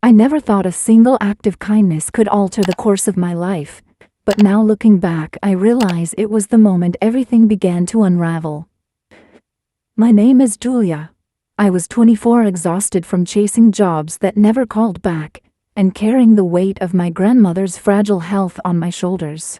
I never thought a single act of kindness could alter the course of my life, but now looking back, I realize it was the moment everything began to unravel. My name is Julia. I was 24, exhausted from chasing jobs that never called back, and carrying the weight of my grandmother's fragile health on my shoulders.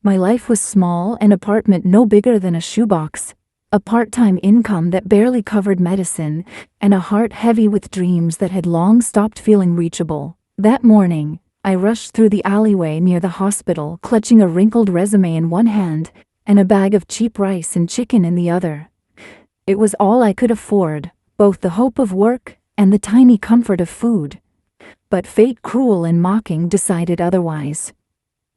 My life was small, an apartment no bigger than a shoebox, a part-time income that barely covered medicine, and a heart heavy with dreams that had long stopped feeling reachable. That morning, I rushed through the alleyway near the hospital, clutching a wrinkled resume in one hand and a bag of cheap rice and chicken in the other. It was all I could afford, both the hope of work and the tiny comfort of food. But fate, cruel and mocking, decided otherwise.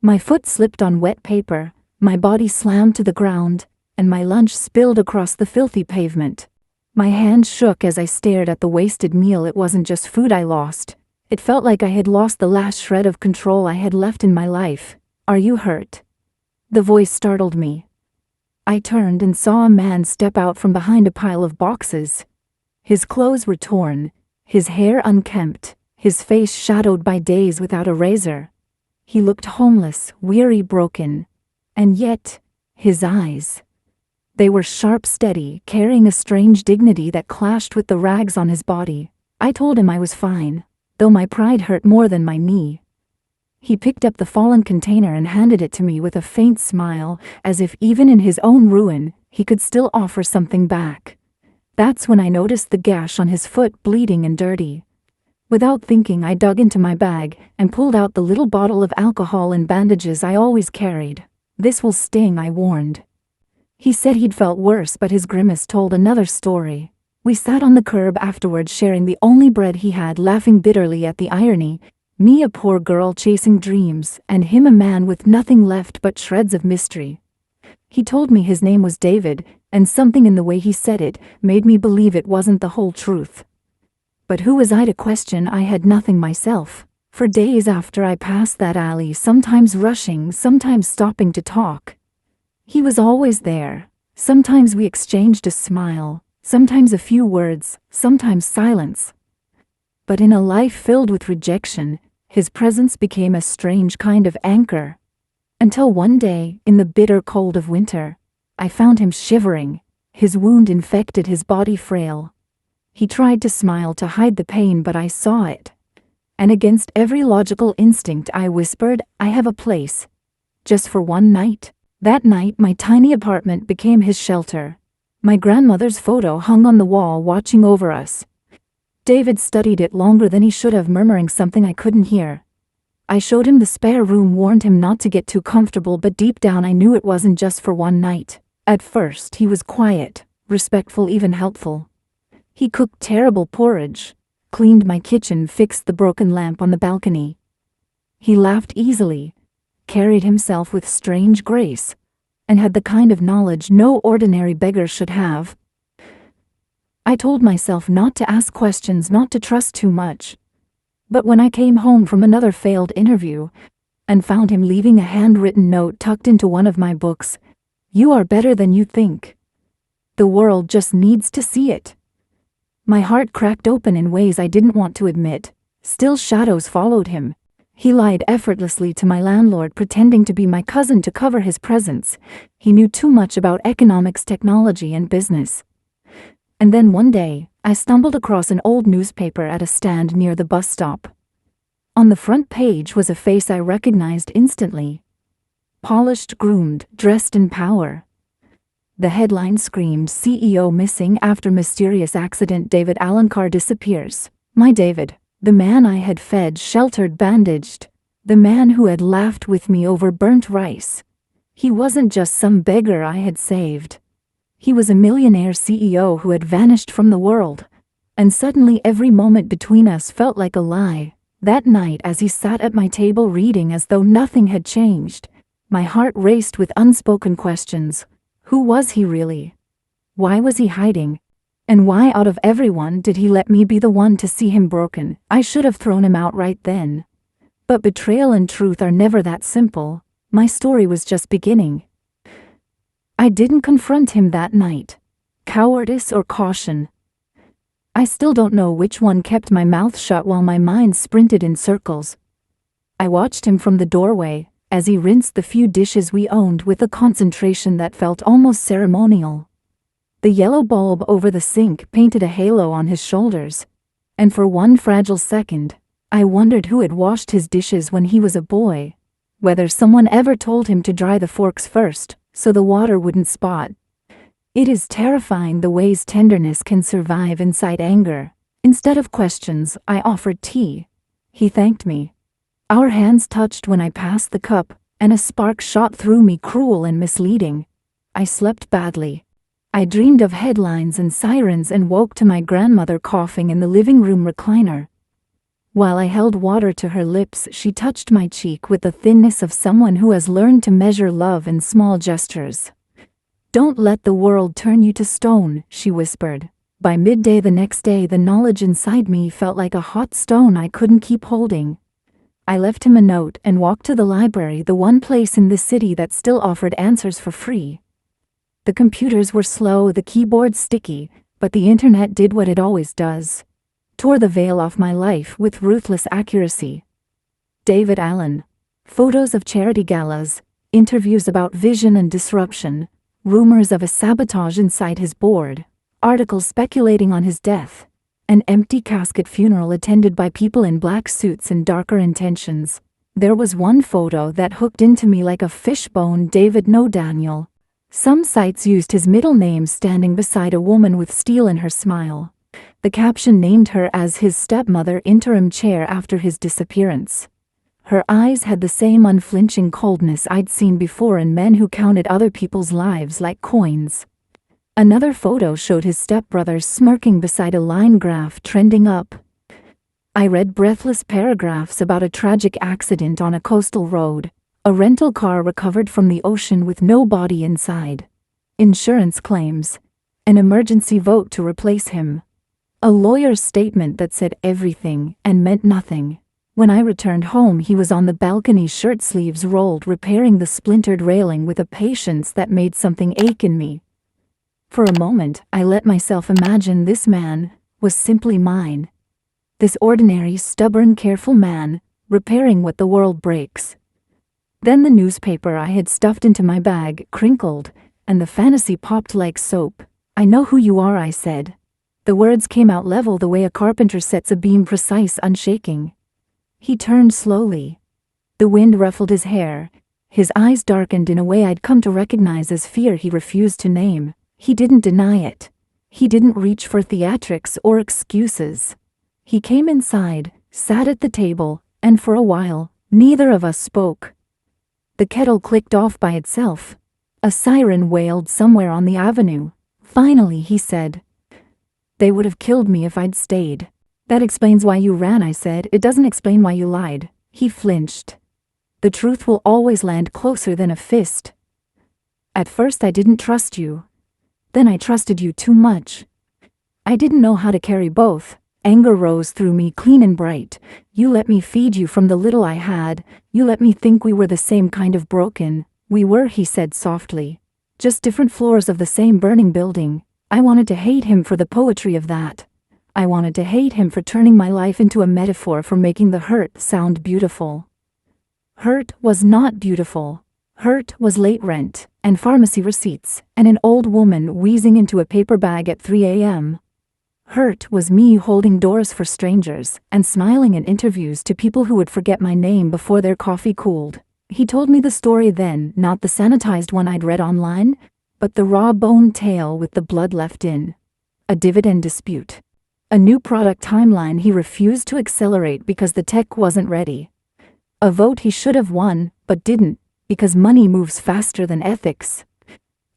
My foot slipped on wet paper, my body slammed to the ground, and my lunch spilled across the filthy pavement. My hand shook as I stared at the wasted meal. It wasn't just food I lost. It felt like I had lost the last shred of control I had left in my life. "Are you hurt?" The voice startled me. I turned and saw a man step out from behind a pile of boxes. His clothes were torn, his hair unkempt, his face shadowed by days without a razor. He looked homeless, weary, broken. And yet, his eyes. They were sharp, steady, carrying a strange dignity that clashed with the rags on his body. I told him I was fine, though my pride hurt more than my knee. He picked up the fallen container and handed it to me with a faint smile, as if even in his own ruin, he could still offer something back. That's when I noticed the gash on his foot, bleeding and dirty. Without thinking, I dug into my bag and pulled out the little bottle of alcohol and bandages I always carried. "This will sting," I warned. He said he'd felt worse, but his grimace told another story. We sat on the curb afterward, sharing the only bread he had, laughing bitterly at the irony. Me, a poor girl chasing dreams, and him, a man with nothing left but shreds of mystery. He told me his name was David, and something in the way he said it made me believe it wasn't the whole truth. But who was I to question? I had nothing myself. For days after I passed that alley, sometimes rushing, sometimes stopping to talk, he was always there. Sometimes we exchanged a smile, sometimes a few words, sometimes silence. But in a life filled with rejection, his presence became a strange kind of anchor. Until one day, in the bitter cold of winter, I found him shivering, his wound infected, his body frail. He tried to smile to hide the pain, but I saw it. And against every logical instinct, I whispered, "I have a place. Just for one night." That night, my tiny apartment became his shelter. My grandmother's photo hung on the wall, watching over us. David studied it longer than he should have, murmuring something I couldn't hear. I showed him the spare room, warned him not to get too comfortable, but deep down I knew it wasn't just for one night. At first, he was quiet, respectful, even helpful. He cooked terrible porridge, cleaned my kitchen, fixed the broken lamp on the balcony. He laughed easily, carried himself with strange grace, and had the kind of knowledge no ordinary beggar should have. I told myself not to ask questions, not to trust too much. But when I came home from another failed interview and found him leaving a handwritten note tucked into one of my books, "You are better than you think. The world just needs to see it," my heart cracked open in ways I didn't want to admit. Still, shadows followed him. He lied effortlessly to my landlord, pretending to be my cousin to cover his presence. He knew too much about economics, technology, and business. And then one day, I stumbled across an old newspaper at a stand near the bus stop. On the front page was a face I recognized instantly. Polished, groomed, dressed in power. The headline screamed, "CEO missing after mysterious accident. David Alencar disappears." My David. The man I had fed, sheltered, bandaged. The man who had laughed with me over burnt rice. He wasn't just some beggar I had saved. He was a millionaire CEO who had vanished from the world. And suddenly every moment between us felt like a lie. That night, as he sat at my table reading as though nothing had changed, my heart raced with unspoken questions. Who was he really? Why was he hiding? And why, out of everyone, did he let me be the one to see him broken? I should have thrown him out right then. But betrayal and truth are never that simple. My story was just beginning. I didn't confront him that night. Cowardice or caution? I still don't know which one kept my mouth shut while my mind sprinted in circles. I watched him from the doorway, as he rinsed the few dishes we owned with a concentration that felt almost ceremonial. The yellow bulb over the sink painted a halo on his shoulders, and for one fragile second, I wondered who had washed his dishes when he was a boy, whether someone ever told him to dry the forks first, so the water wouldn't spot. It is terrifying the ways tenderness can survive inside anger. Instead of questions, I offered tea. He thanked me. Our hands touched when I passed the cup, and a spark shot through me, cruel and misleading. I slept badly. I dreamed of headlines and sirens and woke to my grandmother coughing in the living room recliner. While I held water to her lips, she touched my cheek with the thinness of someone who has learned to measure love in small gestures. "Don't let the world turn you to stone," she whispered. By midday the next day, the knowledge inside me felt like a hot stone I couldn't keep holding. I left him a note and walked to the library, the one place in this city that still offered answers for free. The computers were slow, the keyboards sticky, but the internet did what it always does. Tore the veil off my life with ruthless accuracy. David Allen. Photos of charity galas, interviews about vision and disruption, rumors of a sabotage inside his board, articles speculating on his death, an empty casket funeral attended by people in black suits and darker intentions. There was one photo that hooked into me like a fishbone: David No Daniel. Some sites used his middle name standing beside a woman with steel in her smile. The caption named her as his stepmother, interim chair after his disappearance. Her eyes had the same unflinching coldness I'd seen before in men who counted other people's lives like coins. Another photo showed his stepbrother smirking beside a line graph trending up. I read breathless paragraphs about a tragic accident on a coastal road, a rental car recovered from the ocean with no body inside, insurance claims, an emergency vote to replace him, a lawyer's statement that said everything and meant nothing. When I returned home, he was on the balcony, shirt sleeves rolled, repairing the splintered railing with a patience that made something ache in me. For a moment, I let myself imagine this man was simply mine. This ordinary, stubborn, careful man, repairing what the world breaks. Then the newspaper I had stuffed into my bag crinkled, and the fantasy popped like soap. "I know who you are," I said. The words came out level, the way a carpenter sets a beam, precise, unshaking. He turned slowly. The wind ruffled his hair. His eyes darkened in a way I'd come to recognize as fear he refused to name. He didn't deny it. He didn't reach for theatrics or excuses. He came inside, sat at the table, and for a while, neither of us spoke. The kettle clicked off by itself. A siren wailed somewhere on the avenue. Finally, he said, "They would have killed me if I'd stayed." "That explains why you ran," I said. "It doesn't explain why you lied." He flinched. "The truth will always land closer than a fist. At first I didn't trust you. Then I trusted you too much. I didn't know how to carry both." Anger rose through me, clean and bright. "You let me feed you from the little I had. You let me think we were the same kind of broken." "We were," he said softly. "Just different floors of the same burning building." I wanted to hate him for the poetry of that. I wanted to hate him for turning my life into a metaphor for making the hurt sound beautiful. Hurt was not beautiful. Hurt was late rent, and pharmacy receipts, and an old woman wheezing into a paper bag at 3 a.m. Hurt was me holding doors for strangers and smiling in interviews to people who would forget my name before their coffee cooled. He told me the story then, not the sanitized one I'd read online, but the raw bone tale with the blood left in. A dividend dispute. A new product timeline he refused to accelerate because the tech wasn't ready. A vote he should have won, but didn't, because money moves faster than ethics.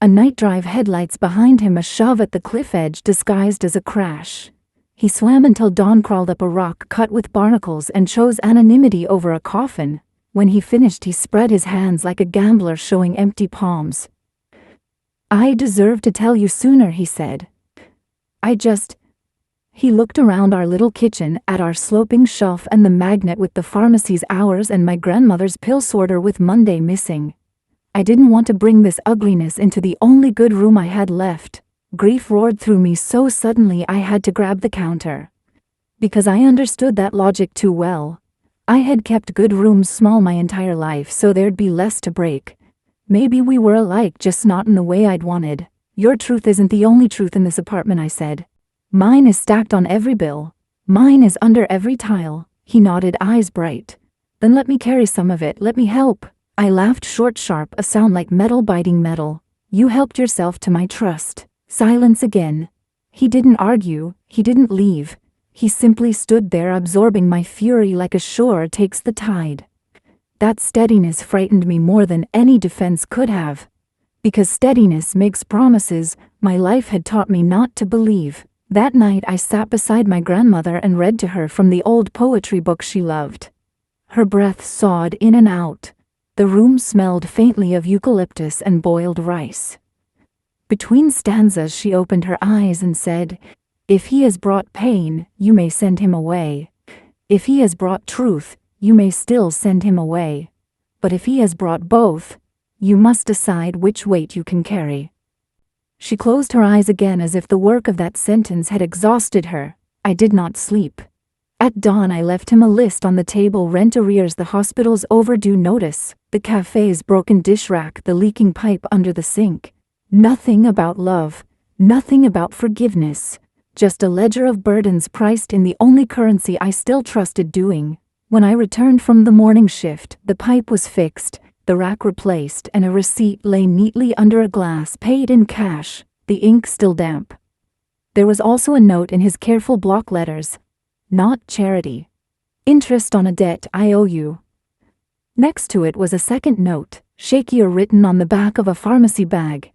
A night drive, headlights behind him, a shove at the cliff edge disguised as a crash. He swam until dawn, crawled up a rock cut with barnacles, and chose anonymity over a coffin. When he finished, he spread his hands like a gambler showing empty palms. "I deserve to tell you sooner," he said. He looked around our little kitchen, at our sloping shelf and the magnet with the pharmacy's hours and my grandmother's pill sorter with Monday missing. I didn't want to bring this ugliness into the only good room I had left, Grief roared through me so suddenly I had to grab the counter. Because I understood that logic too well. I had kept good rooms small my entire life so there'd be less to break. Maybe we were alike, just not in the way I'd wanted. Your truth isn't the only truth in this apartment, I said. Mine is stacked on every bill. Mine is under every tile. He nodded, eyes bright. Then let me carry some of it, let me help. I laughed short, sharp, a sound like metal biting metal. You helped yourself to my trust. Silence again. He didn't argue, he didn't leave. He simply stood there absorbing my fury like a shore takes the tide. That steadiness frightened me more than any defense could have. Because steadiness makes promises my life had taught me not to believe. That night I sat beside my grandmother and read to her from the old poetry book she loved. Her breath sawed in and out. The room smelled faintly of eucalyptus and boiled rice. Between stanzas she opened her eyes and said, "If he has brought pain, you may send him away. If he has brought truth, you may still send him away. But if he has brought both, you must decide which weight you can carry." She closed her eyes again as if the work of that sentence had exhausted her. I did not sleep. At dawn I left him a list on the table: rent arrears, the hospital's overdue notice, the cafe's broken dish rack, the leaking pipe under the sink. Nothing about love, nothing about forgiveness, just a ledger of burdens priced in the only currency I still trusted doing. When I returned from the morning shift, the pipe was fixed, the rack replaced, and a receipt lay neatly under a glass, paid in cash, the ink still damp. There was also a note in his careful block letters: "Not charity. Interest on a debt I owe you." Next to it was a second note, shakier, written on the back of a pharmacy bag: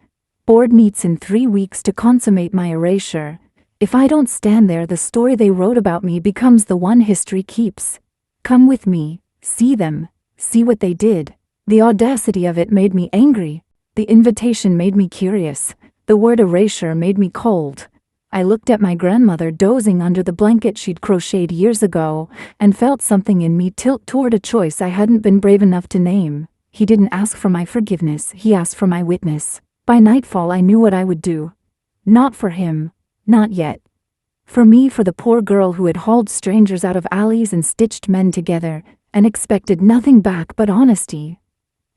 "Board meets in 3 weeks to consummate my erasure. If I don't stand there, the story they wrote about me becomes the one history keeps. Come with me, see them, see what they did." The audacity of it made me angry. The invitation made me curious. The word erasure made me cold. I looked at my grandmother dozing under the blanket she'd crocheted years ago, and felt something in me tilt toward a choice I hadn't been brave enough to name. He didn't ask for my forgiveness, he asked for my witness. By nightfall I knew what I would do. Not for him. Not yet. For me, for the poor girl who had hauled strangers out of alleys and stitched men together, and expected nothing back but honesty.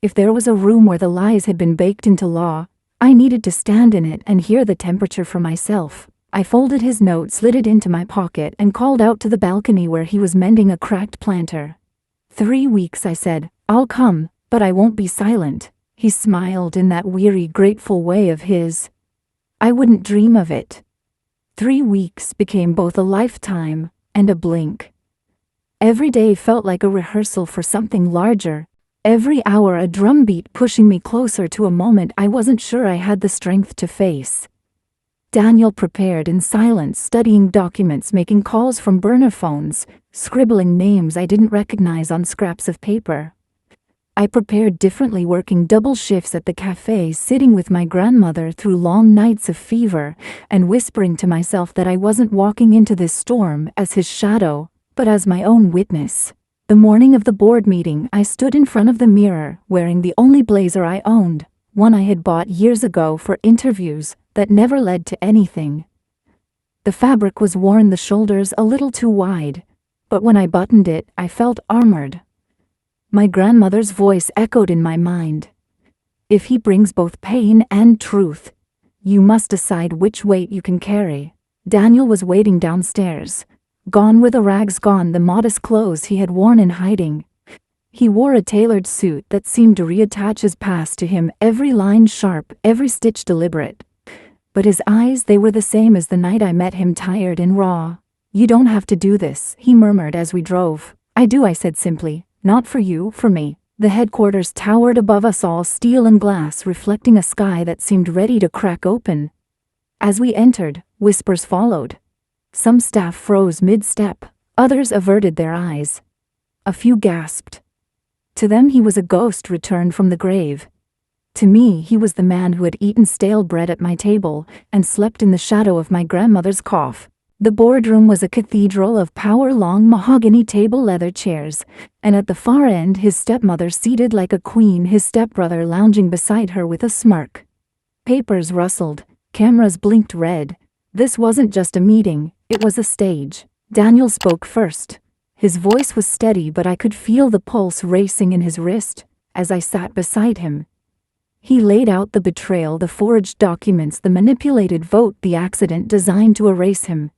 If there was a room where the lies had been baked into law, I needed to stand in it and hear the temperature for myself. I folded his note, slid it into my pocket, and called out to the balcony where he was mending a cracked planter. 3 weeks, I said. I'll come, but I won't be silent. He smiled in that weary, grateful way of his. I wouldn't dream of it. 3 weeks became both a lifetime and a blink. Every day felt like a rehearsal for something larger. Every hour a drumbeat pushing me closer to a moment I wasn't sure I had the strength to face. Daniel prepared in silence, studying documents, making calls from burner phones, scribbling names I didn't recognize on scraps of paper. I prepared differently, working double shifts at the cafe, sitting with my grandmother through long nights of fever, and whispering to myself that I wasn't walking into this storm as his shadow, but as my own witness. The morning of the board meeting, I stood in front of the mirror, wearing the only blazer I owned, one I had bought years ago for interviews that never led to anything. The fabric was worn, the shoulders a little too wide, but when I buttoned it, I felt armored. My grandmother's voice echoed in my mind. If he brings both pain and truth, you must decide which weight you can carry. Daniel was waiting downstairs. Gone were the rags, gone the modest clothes he had worn in hiding. He wore a tailored suit that seemed to reattach his past to him, every line sharp, every stitch deliberate. But his eyes, they were the same as the night I met him, tired and raw. You don't have to do this, he murmured as we drove. I do, I said simply. Not for you, for me. The headquarters towered above us all, steel and glass, reflecting a sky that seemed ready to crack open. As we entered, whispers followed. Some staff froze mid-step, others averted their eyes. A few gasped. To them he was a ghost returned from the grave. To me he was the man who had eaten stale bread at my table and slept in the shadow of my grandmother's cough. The boardroom was a cathedral of power-long mahogany table leather chairs, and at the far end his stepmother seated like a queen, his stepbrother lounging beside her with a smirk. Papers rustled, Cameras blinked red. This wasn't just a meeting, it was a stage. Daniel spoke first. His voice was steady, but I could feel the pulse racing in his wrist as I sat beside him. He laid out the betrayal, the forged documents, the manipulated vote, the accident designed to erase him.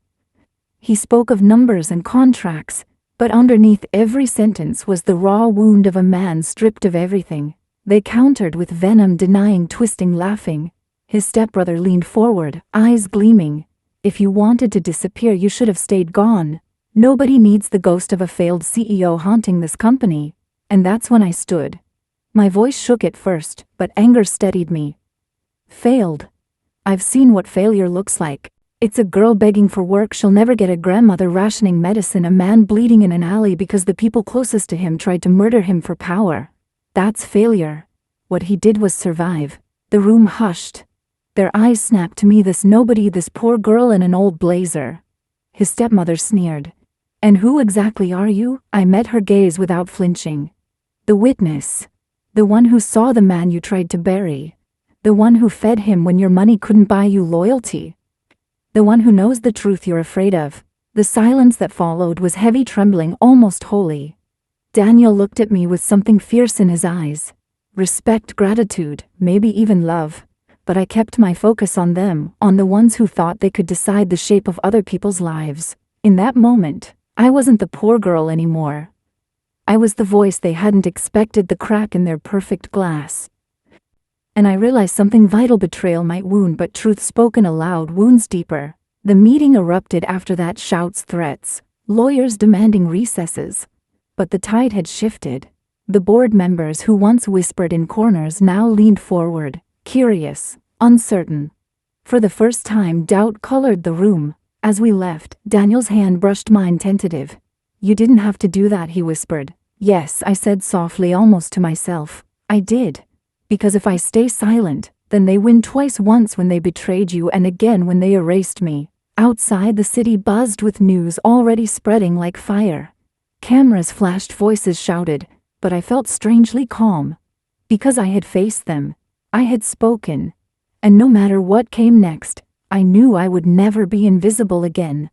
He spoke of numbers and contracts, but underneath every sentence was the raw wound of a man stripped of everything. They countered with venom, denying, twisting, laughing. His stepbrother leaned forward, eyes gleaming. If you wanted to disappear, you should have stayed gone. Nobody needs the ghost of a failed CEO haunting this company. And that's when I stood. My voice shook at first, but anger steadied me. Failed. I've seen what failure looks like. It's a girl begging for work she'll never get, a grandmother rationing medicine, a man bleeding in an alley because the people closest to him tried to murder him for power. That's failure. What he did was survive. The room hushed. Their eyes snapped to me. This nobody, this poor girl in an old blazer. His stepmother sneered. And who exactly are you? I met her gaze without flinching. The witness. The one who saw the man you tried to bury. The one who fed him when your money couldn't buy you loyalty. The one who knows the truth you're afraid of. The silence that followed was heavy, trembling, almost holy. Daniel looked at me with something fierce in his eyes. Respect, gratitude, maybe even love. But I kept my focus on them, on the ones who thought they could decide the shape of other people's lives. In that moment, I wasn't the poor girl anymore. I was the voice they hadn't expected, the crack in their perfect glass. And I realized something vital. Betrayal might wound, but truth spoken aloud wounds deeper. The meeting erupted after that, shouts, threats, lawyers demanding recesses. But the tide had shifted. The board members who once whispered in corners now leaned forward, curious, uncertain. For the first time, doubt colored the room. As we left, Daniel's hand brushed mine, tentative. You didn't have to do that, he whispered. Yes, I said softly, almost to myself. I did. Because if I stay silent, then they win twice, once when they betrayed you and again when they erased me. Outside, the city buzzed with news already spreading like fire. Cameras flashed, voices shouted, but I felt strangely calm. Because I had faced them. I had spoken. And no matter what came next, I knew I would never be invisible again.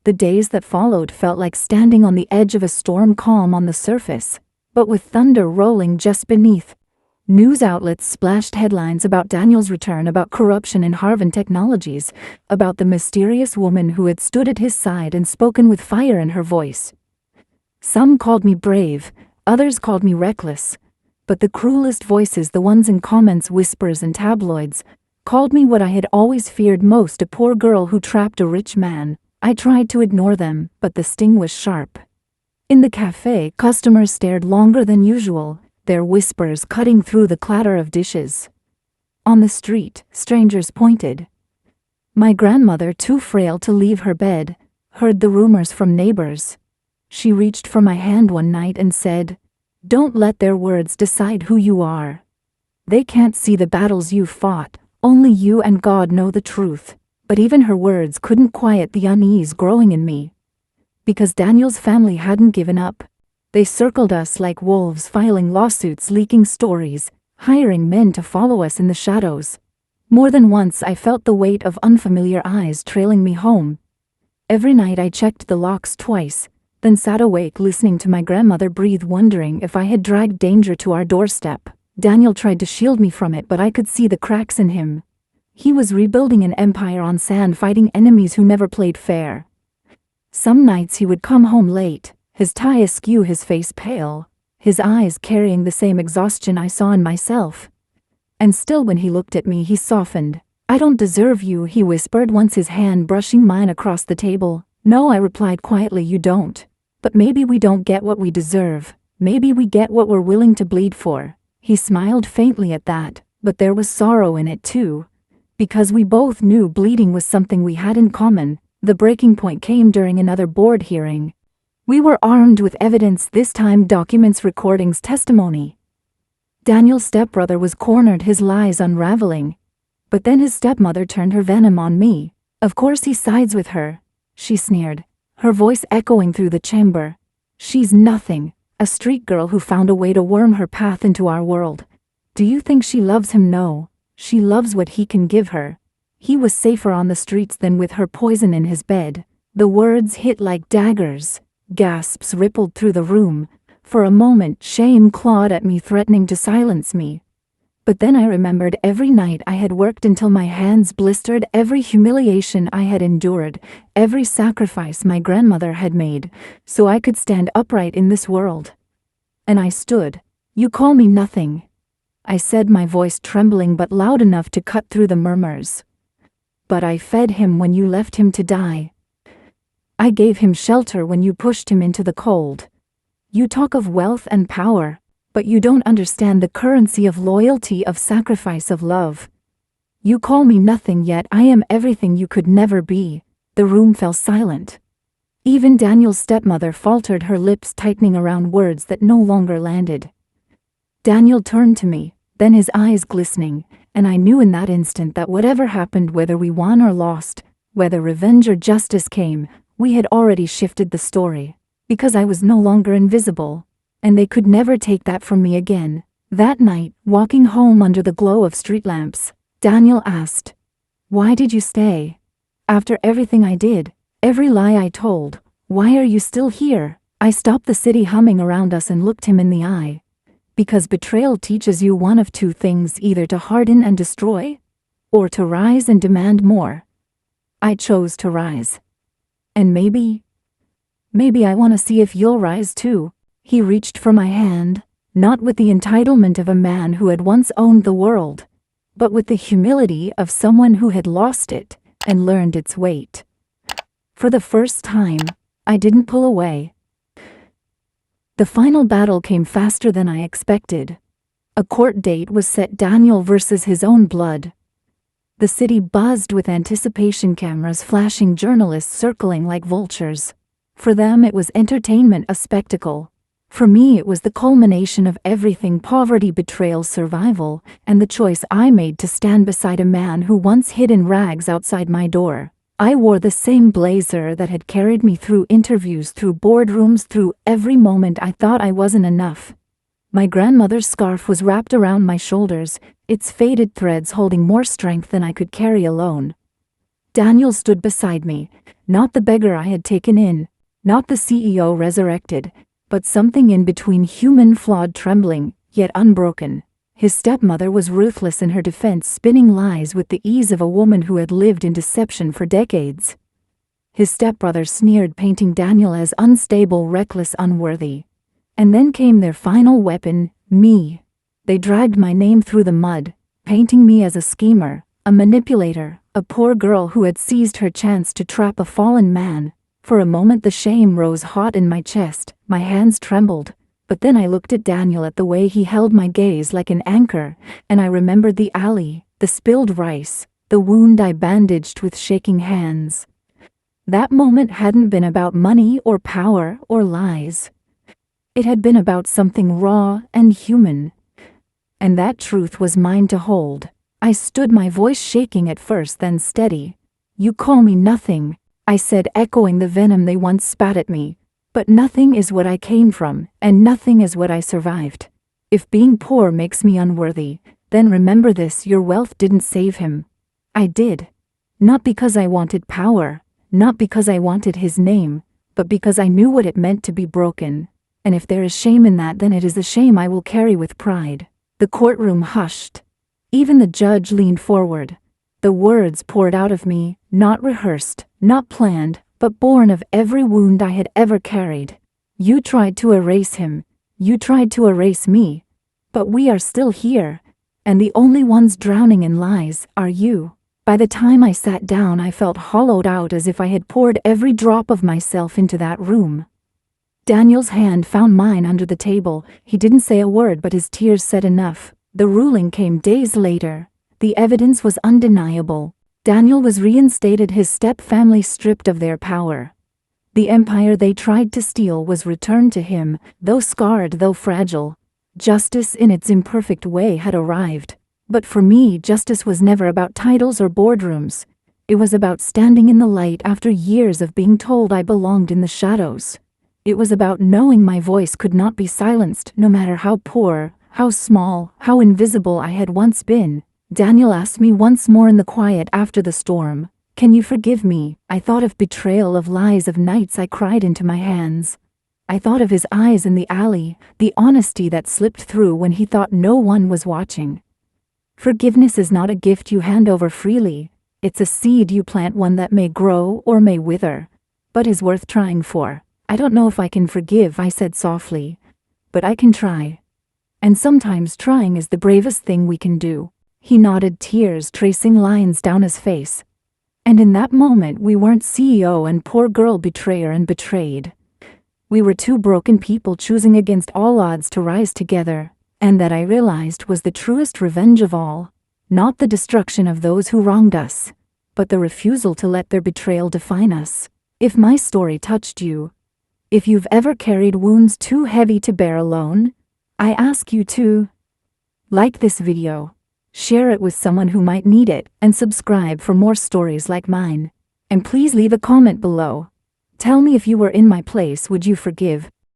The days that followed felt like standing on the edge of a storm, calm on the surface, but with thunder rolling just beneath. News outlets splashed headlines about Daniel's return, about corruption in Harvard Technologies, about the mysterious woman who had stood at his side and spoken with fire in her voice. Some called me brave, others called me reckless, but the cruelest voices, the ones in comments, whispers, and tabloids, called me what I had always feared most, a poor girl who trapped a rich man. I tried to ignore them, but the sting was sharp. In the cafe, customers stared longer than usual, their whispers cutting through the clatter of dishes. On the street, strangers pointed. My grandmother, too frail to leave her bed, heard the rumors from neighbors. She reached for my hand one night and said, "Don't let their words decide who you are. They can't see the battles you've fought, only you and God know the truth." But even her words couldn't quiet the unease growing in me. Because Daniel's family hadn't given up. They circled us like wolves, filing lawsuits, leaking stories, hiring men to follow us in the shadows. More than once I felt the weight of unfamiliar eyes trailing me home. Every night I checked the locks twice, then sat awake listening to my grandmother breathe, wondering if I had dragged danger to our doorstep. Daniel tried to shield me from it, but I could see the cracks in him. He was rebuilding an empire on sand, fighting enemies who never played fair. Some nights he would come home late, his tie askew, his face pale, his eyes carrying the same exhaustion I saw in myself. And still when he looked at me he softened. "I don't deserve you," he whispered once, his hand brushing mine across the table. "No," I replied quietly, "you don't. But maybe we don't get what we deserve. Maybe we get what we're willing to bleed for." He smiled faintly at that, but there was sorrow in it too. Because we both knew bleeding was something we had in common. The breaking point came during another board hearing. We were armed with evidence, this time documents, recordings, testimony. Daniel's stepbrother was cornered, his lies unraveling. But then his stepmother turned her venom on me. "Of course he sides with her," she sneered, her voice echoing through the chamber. "She's nothing, a street girl who found a way to worm her path into our world. Do you think she loves him? No. She loves what he can give her. He was safer on the streets than with her poison in his bed. The words hit like daggers. Gasps rippled through the room. For a moment, shame clawed at me, threatening to silence me. But then I remembered every night I had worked until my hands blistered, every humiliation I had endured, every sacrifice my grandmother had made, so I could stand upright in this world. And I stood. "You call me nothing," I said, my voice trembling but loud enough to cut through the murmurs. "But I fed him when you left him to die. I gave him shelter when you pushed him into the cold. You talk of wealth and power, but you don't understand the currency of loyalty, of sacrifice, of love. You call me nothing, yet I am everything you could never be." The room fell silent. Even Daniel's stepmother faltered, her lips tightening around words that no longer landed. Daniel turned to me, then his eyes glistening, and I knew in that instant that whatever happened, whether we won or lost, whether revenge or justice came, we had already shifted the story, because I was no longer invisible, and they could never take that from me again. That night, walking home under the glow of street lamps, Daniel asked, "Why did you stay? After everything I did, every lie I told, why are you still here?" I stopped the city humming around us and looked him in the eye. "Because betrayal teaches you one of two things, either to harden and destroy, or to rise and demand more. I chose to rise. And maybe I want to see if you'll rise too." He reached for my hand, not with the entitlement of a man who had once owned the world, but with the humility of someone who had lost it and learned its weight. For the first time, I didn't pull away. The final battle came faster than I expected. A court date was set, Daniel versus his own blood. The city buzzed with anticipation, cameras flashing, journalists circling like vultures. For them it was entertainment, a spectacle. For me it was the culmination of everything: poverty, betrayal, survival, and the choice I made to stand beside a man who once hid in rags outside my door. I wore the same blazer that had carried me through interviews, through boardrooms, through every moment I thought I wasn't enough. My grandmother's scarf was wrapped around my shoulders, its faded threads holding more strength than I could carry alone. Daniel stood beside me, not the beggar I had taken in, not the CEO resurrected, but something in between, human, flawed, trembling, yet unbroken. His stepmother was ruthless in her defense, spinning lies with the ease of a woman who had lived in deception for decades. His stepbrother sneered, painting Daniel as unstable, reckless, unworthy. And then came their final weapon, me. They dragged my name through the mud, painting me as a schemer, a manipulator, a poor girl who had seized her chance to trap a fallen man. For a moment the shame rose hot in my chest, my hands trembled, but then I looked at Daniel, at the way he held my gaze like an anchor, and I remembered the alley, the spilled rice, the wound I bandaged with shaking hands. That moment hadn't been about money or power or lies. It had been about something raw and human. And that truth was mine to hold. I stood, my voice shaking at first, then steady. "You call me nothing," I said, echoing the venom they once spat at me. "But nothing is what I came from, and nothing is what I survived. If being poor makes me unworthy, then remember this: your wealth didn't save him. I did. Not because I wanted power, not because I wanted his name, but because I knew what it meant to be broken. And if there is shame in that, then it is a shame I will carry with pride." The courtroom hushed. Even the judge leaned forward. The words poured out of me, not rehearsed, not planned, but born of every wound I had ever carried. "You tried to erase him. You tried to erase me. But we are still here, and the only ones drowning in lies are you." By the time I sat down, I felt hollowed out, as if I had poured every drop of myself into that room. Daniel's hand found mine under the table. He didn't say a word, but his tears said enough. The ruling came days later. The evidence was undeniable. Daniel was reinstated, his step-family stripped of their power. The empire they tried to steal was returned to him, though scarred, though fragile. Justice in its imperfect way had arrived. But for me, justice was never about titles or boardrooms. It was about standing in the light after years of being told I belonged in the shadows. It was about knowing my voice could not be silenced, no matter how poor, how small, how invisible I had once been. Daniel asked me once more in the quiet after the storm. Can you forgive me? I thought of betrayal, of lies, of nights I cried into my hands. I thought of his eyes in the alley, the honesty that slipped through when he thought no one was watching. Forgiveness is not a gift you hand over freely. It's a seed you plant, one that may grow or may wither, but is worth trying for. I don't know if I can forgive, I said softly, but I can try. And sometimes trying is the bravest thing we can do. He nodded, tears tracing lines down his face. And in that moment we weren't CEO and poor girl, betrayer and betrayed. We were two broken people choosing against all odds to rise together, and that I realized was the truest revenge of all. Not the destruction of those who wronged us, but the refusal to let their betrayal define us. If my story touched you, if you've ever carried wounds too heavy to bear alone, I ask you to like this video, share it with someone who might need it, and subscribe for more stories like mine. And please leave a comment below. Tell me, if you were in my place, would you forgive?